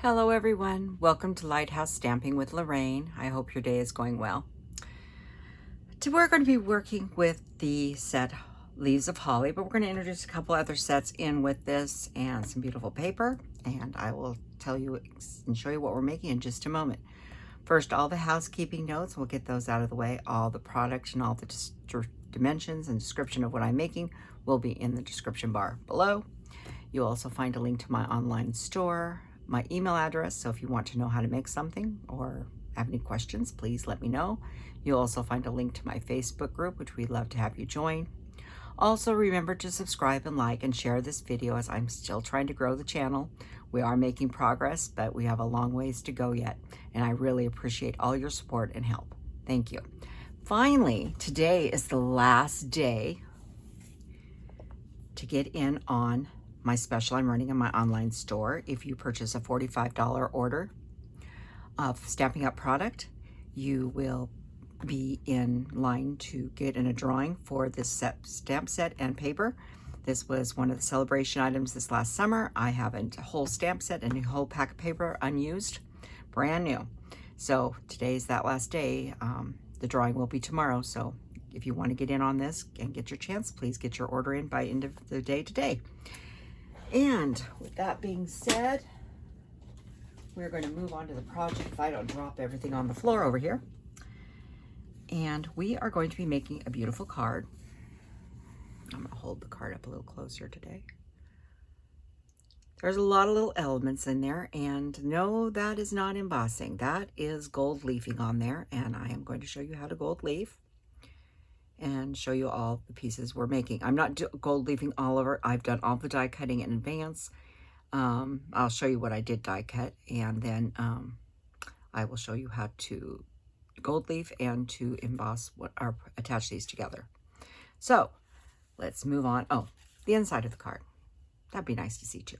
Hello everyone, welcome to Lighthouse Stamping with Lorraine. I hope your day is going well. Today we're going to be working with the set Leaves of Holly, but we're going to introduce a couple other sets in with this and some beautiful paper, and I will tell you and show you what we're making in just a moment. First, all the housekeeping notes, we'll get those out of the way. All the product and all the dimensions and description of what I'm making will be in the description bar below. You'll also find a link to my online store, my email address, so if you want to know how to make something or have any questions, please let me know. You'll also find a link to my Facebook group, which we'd love to have you join. Also, remember to subscribe and like and share this video, as I'm still trying to grow the channel. We are making progress, but we have a long ways to go yet, and I really appreciate all your support and help. Thank you. Finally, today is the last day to get in on my special I'm running in my online store. If you purchase a $45 order of Stampin' Up product, you will be in line to get in a drawing for this stamp set and paper. This was one of the celebration items this last summer. I have a whole stamp set and a whole pack of paper unused, brand new. So today's that last day. The drawing will be tomorrow, so if you want to get in on this and get your chance, please get your order in by end of the day today. And with that being said, we're going to move on to the project if I don't drop everything on the floor over here. And we are going to be making a beautiful card. I'm going to hold the card up a little closer today. There's a lot of little elements in there, and no, that is not embossing. That is gold leafing on there, and I am going to show you how to gold leaf and show you all the pieces we're making. I'm not gold leafing all over. I've done all the die cutting in advance. I'll show you what I did die cut, and then I will show you how to gold leaf and to emboss attach these together. So let's move on. Oh, the inside of the card. That'd be nice to see too.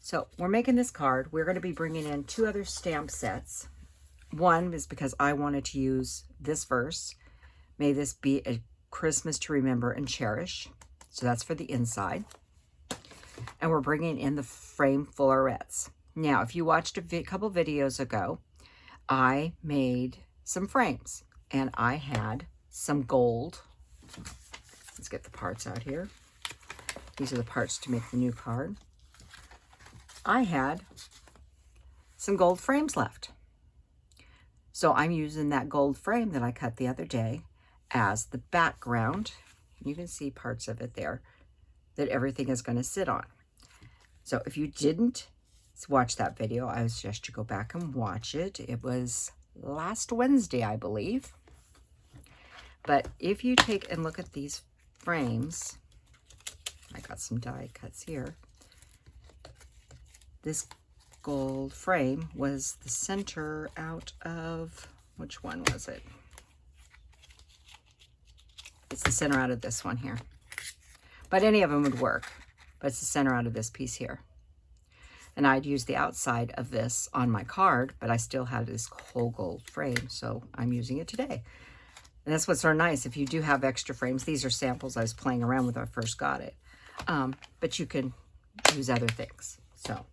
So we're making this card. We're going to be bringing in two other stamp sets. One is because I wanted to use this verse. May this be a Christmas to remember and cherish. So that's for the inside. And we're bringing in the frame florets. Now, if you watched a couple videos ago, I made some frames. And I had some gold. Let's get the parts out here. These are the parts to make the new card. I had some gold frames left. So I'm using that gold frame that I cut the other day as the background. You can see parts of it there that everything is going to sit on. So if you didn't watch that video, I would suggest you go back and watch it. It was last Wednesday, I believe. But if you take and look at these frames, I got some die cuts here. This gold frame was the center out of, which one was it? It's the center out of this one here. But any of them would work, but it's the center out of this piece here. And I'd use the outside of this on my card, but I still had this whole gold frame, so I'm using it today. And that's what's so nice. If you do have extra frames, these are samples I was playing around with when I first got it. But you can use other things. So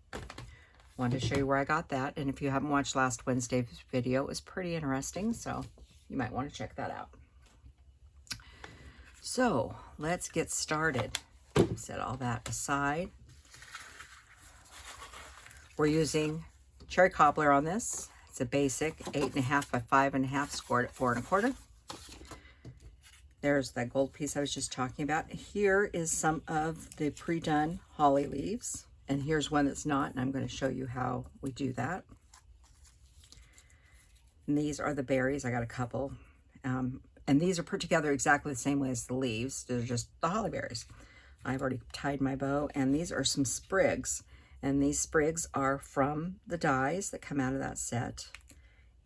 wanted to show you where I got that. And if you haven't watched last Wednesday's video, it was pretty interesting, so you might want to check that out. So let's get started. Set all that aside. We're using Cherry Cobbler on this. It's a basic 8.5 by 5.5, scored at 4 1/4. There's that gold piece I was just talking about. Here is some of the pre-done holly leaves. And here's one that's not, and I'm going to show you how we do that. And these are the berries. I got a couple. And these are put together exactly the same way as the leaves. They're just the holly berries. I've already tied my bow, and these are some sprigs. And these sprigs are from the dies that come out of that set.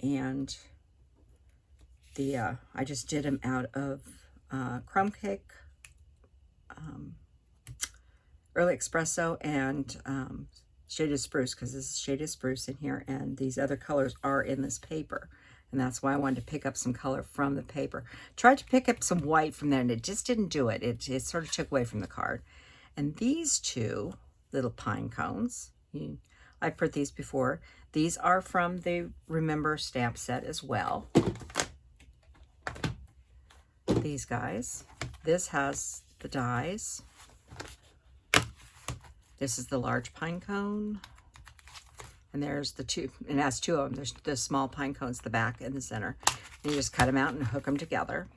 And I just did them out of Crumb Cake, Early Expresso, and Shaded Spruce, because this is Shaded Spruce in here, and these other colors are in this paper. And that's why I wanted to pick up some color from the paper. Tried to pick up some white from there, and it just didn't do it. It sort of took away from the card. And these two little pine cones, I've put these before. These are from the Remember stamp set as well. These guys. This has the dies. This is the large pine cone. And there's the two, and it has two of them. There's the small pine cones, the back and the center. And you just cut them out and hook them together.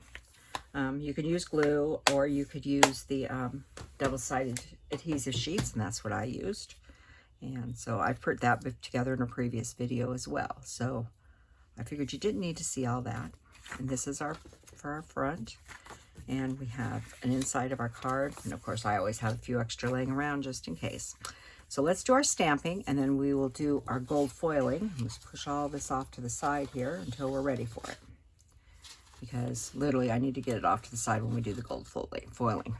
You could use glue, or you could use the double-sided adhesive sheets, and that's what I used. And so I've put that together in a previous video as well. So I figured you didn't need to see all that. And this is for our front. And we have an inside of our card. And of course, I always have a few extra laying around just in case. So let's do our stamping, and then we will do our gold foiling. Let's push all this off to the side here until we're ready for it. Because literally I need to get it off to the side when we do the gold foiling.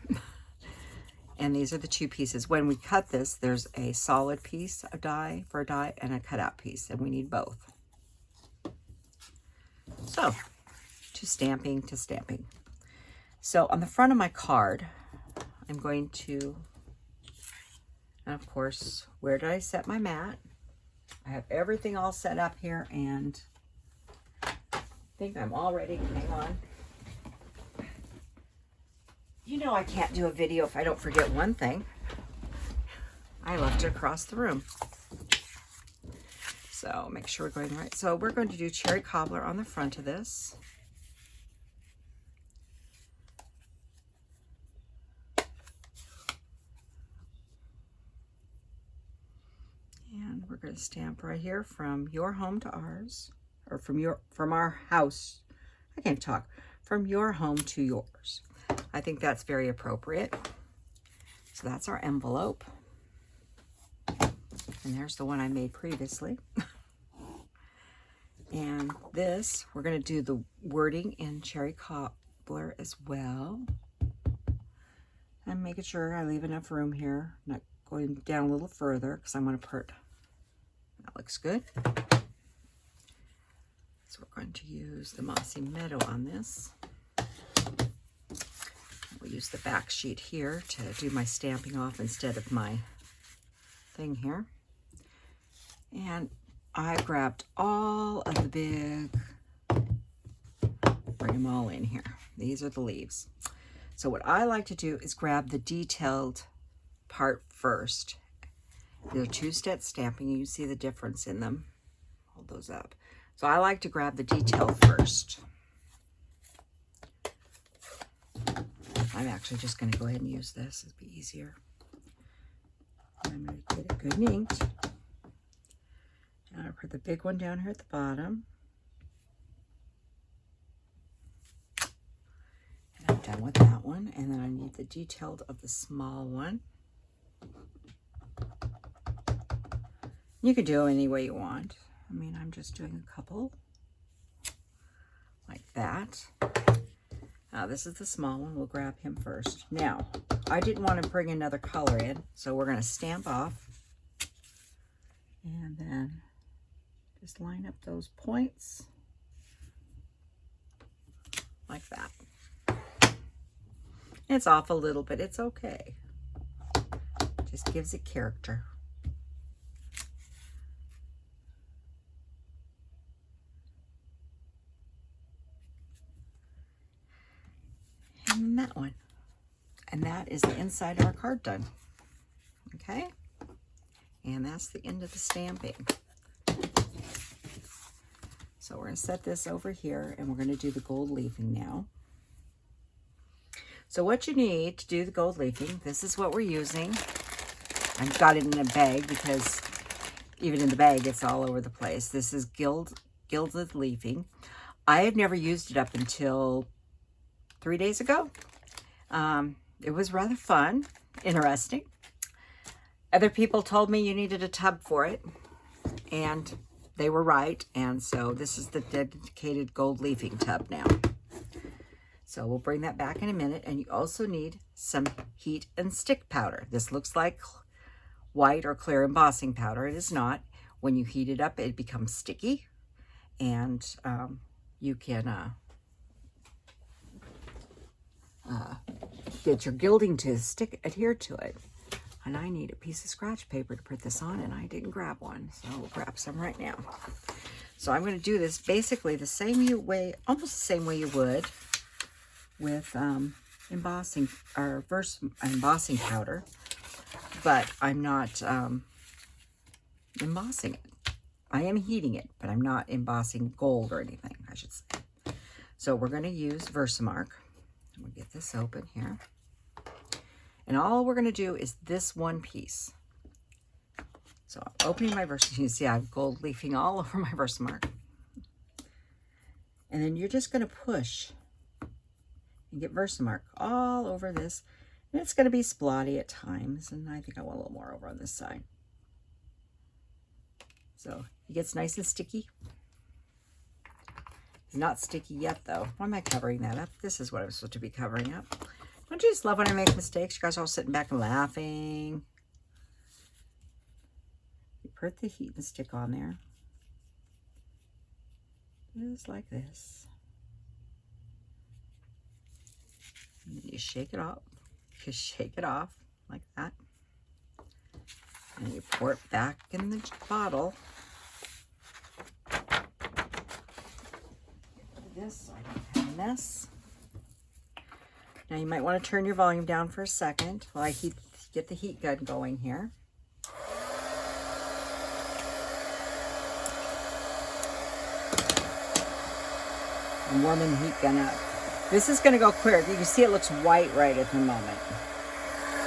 And these are the two pieces. When we cut this, there's a solid piece of die for a die and a cutout piece, and we need both. So, to stamping. So on the front of my card, I'm going to, and of course, where did I set my mat? I have everything all set up here, and I think I'm all ready. Hang on. You know I can't do a video if I don't forget one thing. I left it across the room. So make sure we're going right. So we're going to do Cherry Cobbler on the front of this. And we're going to stamp right here from your home to ours, or from our house. I can't talk. From your home to yours. I think that's very appropriate. So that's our envelope. And there's the one I made previously. And this, we're going to do the wording in Cherry Cobbler as well. I'm making sure I leave enough room here. Not going down a little further because I'm going to put, that looks good. So we're going to use the Mossy Meadow on this. We'll use the back sheet here to do my stamping off instead of my thing here. And I grabbed all of the big, bring them all in here. These are the leaves. So what I like to do is grab the detailed part first. They're two-step stamping. You see the difference in them. Hold those up. So I like to grab the detail first. I'm actually just going to go ahead and use this. It'll be easier. I'm going to get it good and inked. And I'll put the big one down here at the bottom. And I'm done with that one. And then I need the detailed of the small one. You could do them any way you want. I mean, I'm just doing a couple like that. This is the small one. We'll grab him first. Now, I didn't want to bring another color in, so we're going to stamp off. And then just line up those points like that. It's off a little bit. It's okay. Just gives it character. And that one. And that is the inside of our card done. Okay? And that's the end of the stamping. So we're going to set this over here, and we're going to do the gold leafing now. So what you need to do the gold leafing, this is what we're using. I've got it in a bag because even in the bag it's all over the place. This is gilded leafing. I had never used it up until 3 days ago. It was rather fun, interesting. Other people told me you needed a tub for it, and they were right. And so this is the dedicated gold leafing tub now. So we'll bring that back in a minute. And you also need some heat and stick powder. This looks like white or clear embossing powder. It is not. When you heat it up, it becomes sticky, and you can get your gilding to adhere to it. And I need a piece of scratch paper to put this on, and I didn't grab one, so we'll grab some right now. So I'm going to do this basically the same way, almost the same way you would with embossing or embossing powder, but I'm not embossing it. I am heating it, but I'm not embossing gold or anything, I should say. So we're going to use Versamark. We'll get this open here. And all we're going to do is this one piece. So I'm opening my Versamark. You can see I have gold leafing all over my Versamark. And then you're just going to push and get Versamark all over this. And it's going to be splotty at times. And I think I want a little more over on this side. So it gets nice and sticky. It's not sticky yet, though. Why am I covering that up? This is what I'm supposed to be covering up. Don't you just love when I make mistakes? You guys are all sitting back and laughing. You put the heat and stick on there. Just like this. And then you shake it off. Just shake it off like that. And you pour it back in the bottle. This so I don't have a mess. Now you might want to turn your volume down for a second while I get the heat gun going here. I'm warming the heat gun up. This is going to go quick. You can see it looks white right at the moment.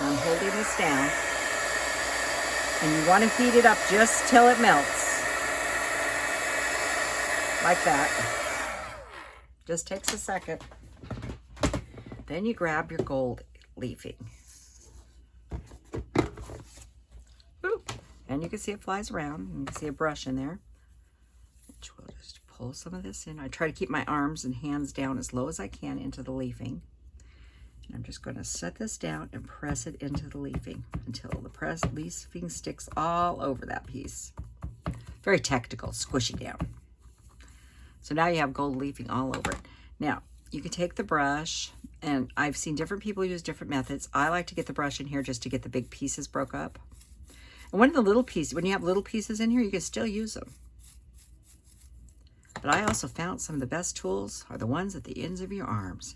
I'm holding this down. And you want to heat it up just till it melts. Like that. Just takes a second. Then you grab your gold leafing. Woo. And you can see it flies around. You can see a brush in there. Which we'll just pull some of this in. I try to keep my arms and hands down as low as I can into the leafing. And I'm just going to set this down and press it into the leafing until the leafing sticks all over that piece. Very technical, squishy down. So now you have gold leafing all over it. Now, you can take the brush, and I've seen different people use different methods. I like to get the brush in here just to get the big pieces broke up. And one of the little pieces, when you have little pieces in here, you can still use them. But I also found some of the best tools are the ones at the ends of your arms,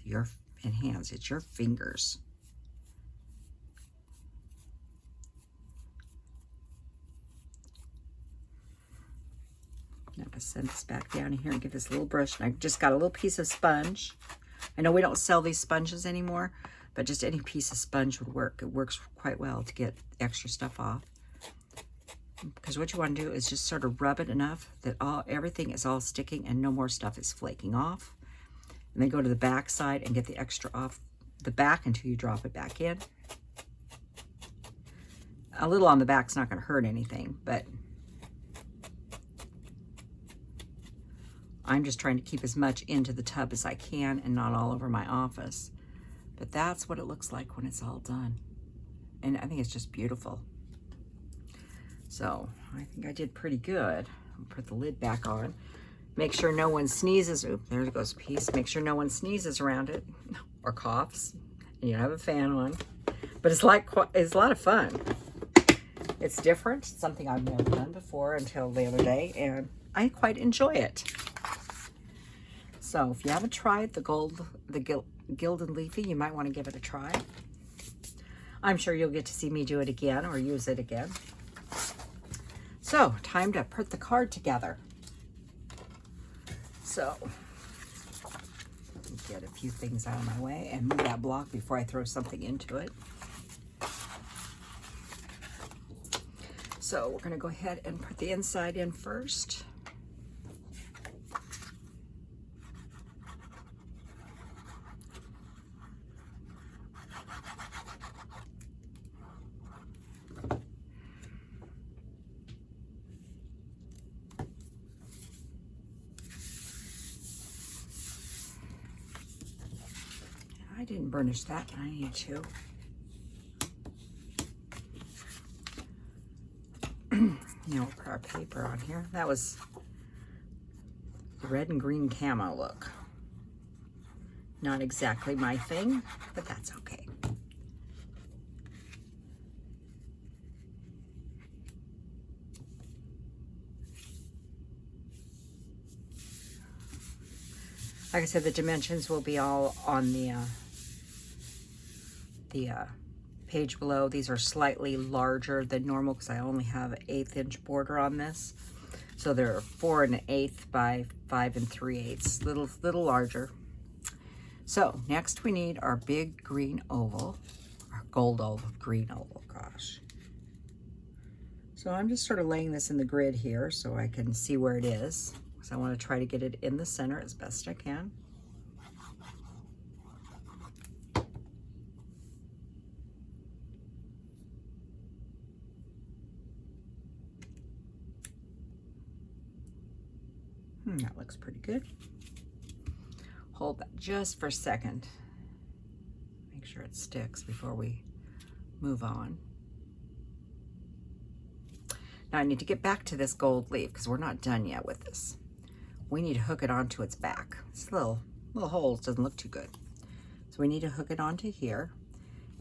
and hands. It's your fingers. I'm going to send this back down here and give this a little brush. And I just got a little piece of sponge. I know we don't sell these sponges anymore, but just any piece of sponge would work. It works quite well to get extra stuff off. Because what you want to do is just sort of rub it enough that everything is all sticking and no more stuff is flaking off. And then go to the back side and get the extra off the back until you drop it back in. A little on the back's not going to hurt anything, but I'm just trying to keep as much into the tub as I can and not all over my office. But that's what it looks like when it's all done. And I think it's just beautiful. So I think I did pretty good. I'll put the lid back on. Make sure no one sneezes. Oop, there goes a piece. Make sure no one sneezes around it or coughs. And you have a fan on. But it's a lot of fun. It's different. It's something I've never done before until the other day, and I quite enjoy it. So if you haven't tried the Gilded Leafy, you might want to give it a try. I'm sure you'll get to see me do it again or use it again. So time to put the card together. So, get a few things out of my way and move that block before I throw something into it. So we're going to go ahead and put the inside in first. I didn't burnish that, I need to. Now we'll put our paper on here. That was the red and green camo look. Not exactly my thing, but that's okay. Like I said, the dimensions will be all on the page below. These are slightly larger than normal because I only have an 1/8 inch border on this. So they're 4 1/8 by 5 3/8, little larger. So next we need our big green oval, our gold oval, green oval, gosh. So I'm just sort of laying this in the grid here so I can see where it is, because I want to try to get it in the center as best I can. That looks pretty good. Hold that just for a second. Make sure it sticks before we move on. Now I need to get back to this gold leaf because we're not done yet with this. We need to hook it onto its back. This little holes doesn't look too good. So we need to hook it onto here.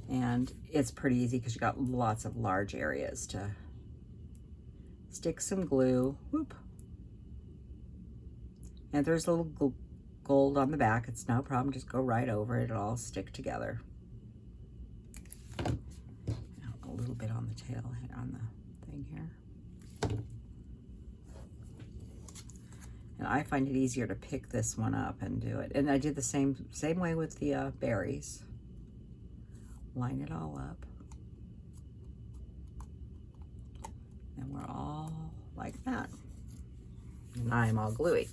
And it's pretty easy because you got lots of large areas to stick some glue. Whoop. And there's a little gold on the back. It's no problem. Just go right over it. It'll all stick together. A little bit on the tail, on the thing here. And I find it easier to pick this one up and do it. And I did the same way with the berries. Line it all up. And we're all like that. And I'm all gluey.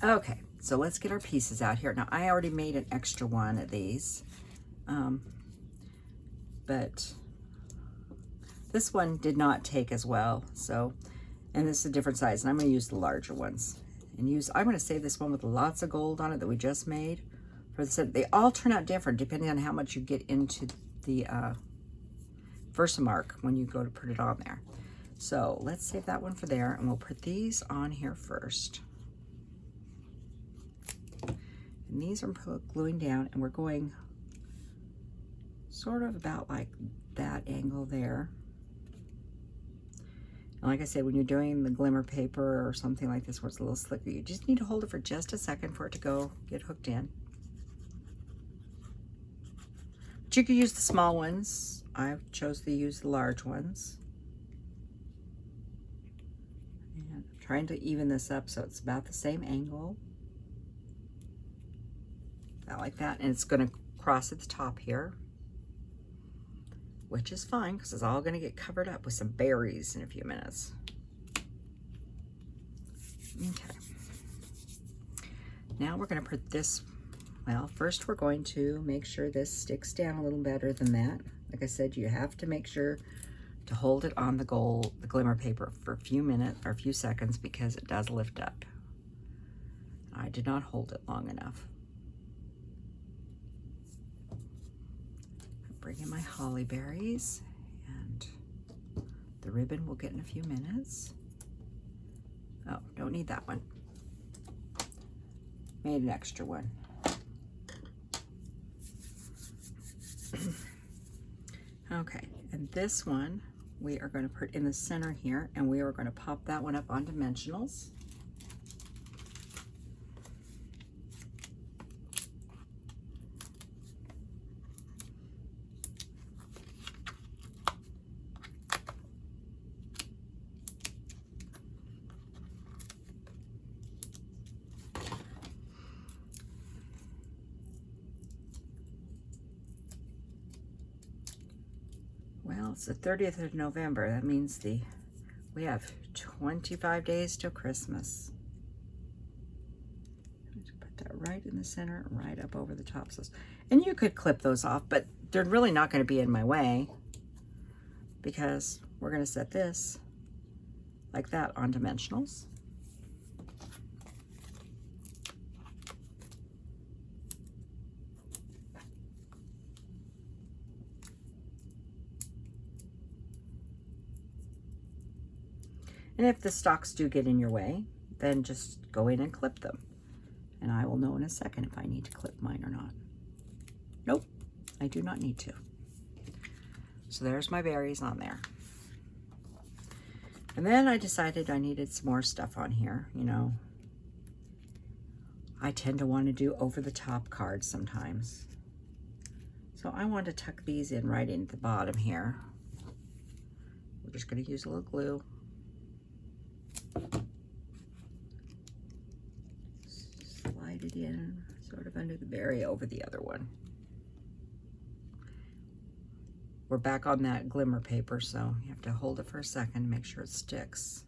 Okay, so let's get our pieces out here. Now, I already made an extra one of these, but this one did not take as well. So, and this is a different size, and I'm going to use the larger ones. And I'm going to save this one with lots of gold on it that we just made for the set. They all turn out different depending on how much you get into the Versamark when you go to put it on there. So let's save that one for there, and we'll put these on here first. And these are gluing down, and we're going sort of about like that angle there. And like I said, when you're doing the glimmer paper or something like this where it's a little slicker, you just need to hold it for just a second for it to get hooked in. But you could use the small ones. I chose to use the large ones. Trying to even this up so it's about the same angle. About like that. And it's going to cross at the top here, which is fine because it's all going to get covered up with some berries in a few minutes. Okay. Now we're going to put this, well, first we're going to make sure this sticks down a little better than that. Like I said, you have to make sure to hold it on the glimmer paper for a few minutes or a few seconds because it does lift up. I did not hold it long enough. Bring in my holly berries, and the ribbon we'll get in a few minutes. Oh, don't need that one. Made an extra one. Okay, and this one we are going to put in the center here, and we are going to pop that one up on dimensionals. Well, it's the 30th of November. That means we have 25 days till Christmas. Put that right in the center, right up over the tops. And you could clip those off, but they're really not going to be in my way because we're going to set this like that on dimensionals. And if the stalks do get in your way, then just go in and clip them. And I will know in a second if I need to clip mine or not. Nope, I do not need to. So there's my berries on there. And then I decided I needed some more stuff on here, you know. I tend to want to do over-the-top cards sometimes. So I want to tuck these in right into the bottom here. We're just going to use a little glue. Slide it in sort of under the berry over the other one. We're back on that Glimmer paper, so you have to hold it for a second to make sure it sticks.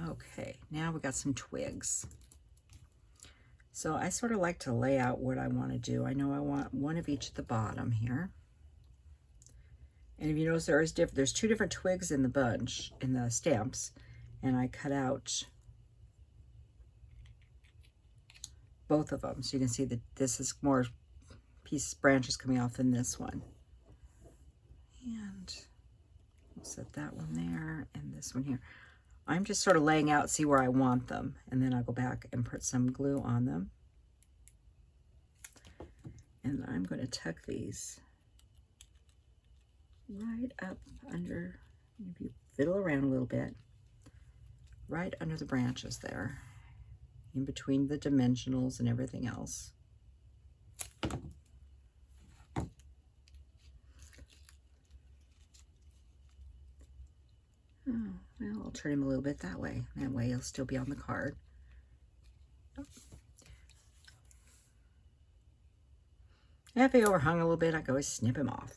Okay, now we got some twigs. So I sort of like to lay out what I want to do. I know I want one of each at the bottom here. And if you notice, there's two different twigs in the bunch, in the stamps, and I cut out both of them. So you can see that this is more branches coming off than this one. And we'll set that one there and this one here. I'm just sort of laying out, see where I want them, and then I'll go back and put some glue on them. And I'm going to tuck these right up under, if you fiddle around a little bit, right under the branches there, in between the dimensionals and everything else. Oh, well, I'll turn him a little bit that way. That way he'll still be on the card. If he overhung a little bit, I can always snip him off.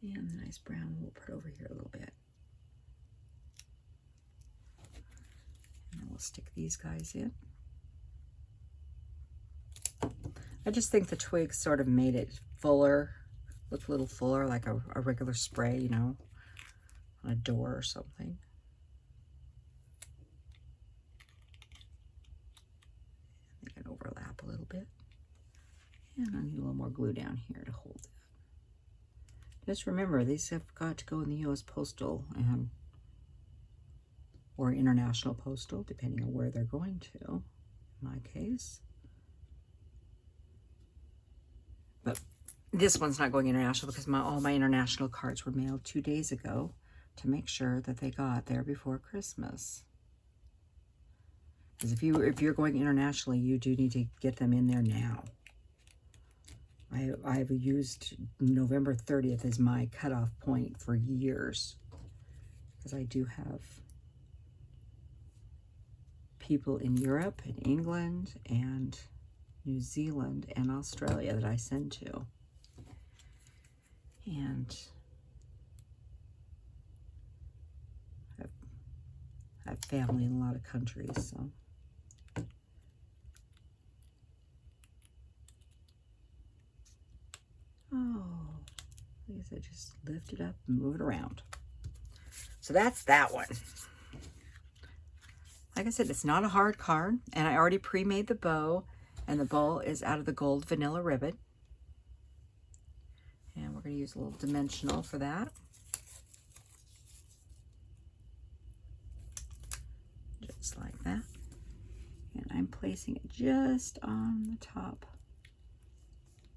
And the nice brown we'll put over here a little bit. And then we'll stick these guys in. I just think the twigs sort of made it fuller, look a little fuller, like a regular spray, you know, on a door or something. They can overlap a little bit. And I need a little more glue down here to hold it. Just remember, these have got to go in the U.S. Postal and or International Postal, depending on where they're going to, in my case. But this one's not going international because all my international cards were mailed 2 days ago to make sure that they got there before Christmas. Because if you're going internationally, you do need to get them in there now. I've used November 30th as my cutoff point for years, because I do have people in Europe and England and New Zealand and Australia that I send to. And I have family in a lot of countries, so. Oh, I guess I just lift it up and move it around. So that's that one. Like I said, it's not a hard card, and I already pre-made the bow, and the bow is out of the gold vanilla ribbon. And we're going to use a little dimensional for that. Just like that. And I'm placing it just on the top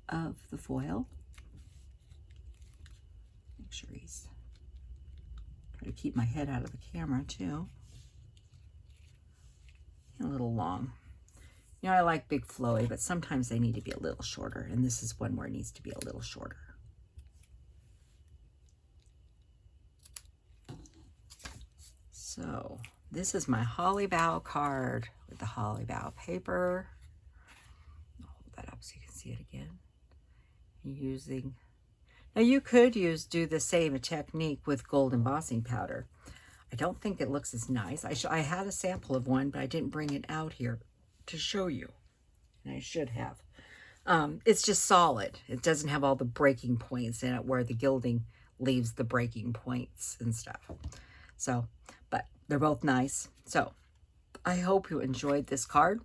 of the foil. Make sure he's, try to keep my head out of the camera too. And a little long. You know, I like big flowy, but sometimes they need to be a little shorter, and this is one where it needs to be a little shorter. So this is my holly bough card with the holly bough paper. I'll hold that up so you can see it again. Using, now you could do the same technique with gold embossing powder. I don't think it looks as nice. I had a sample of one, but I didn't bring it out here to show you, and I should have. It's just solid. It doesn't have all the breaking points in it where the gilding leaves the breaking points and stuff. So, but they're both nice. So I hope you enjoyed this card.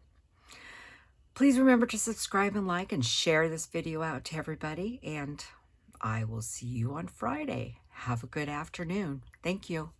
Please remember to subscribe and like and share this video out to everybody, and I will see you on Friday. Have a good afternoon. Thank you.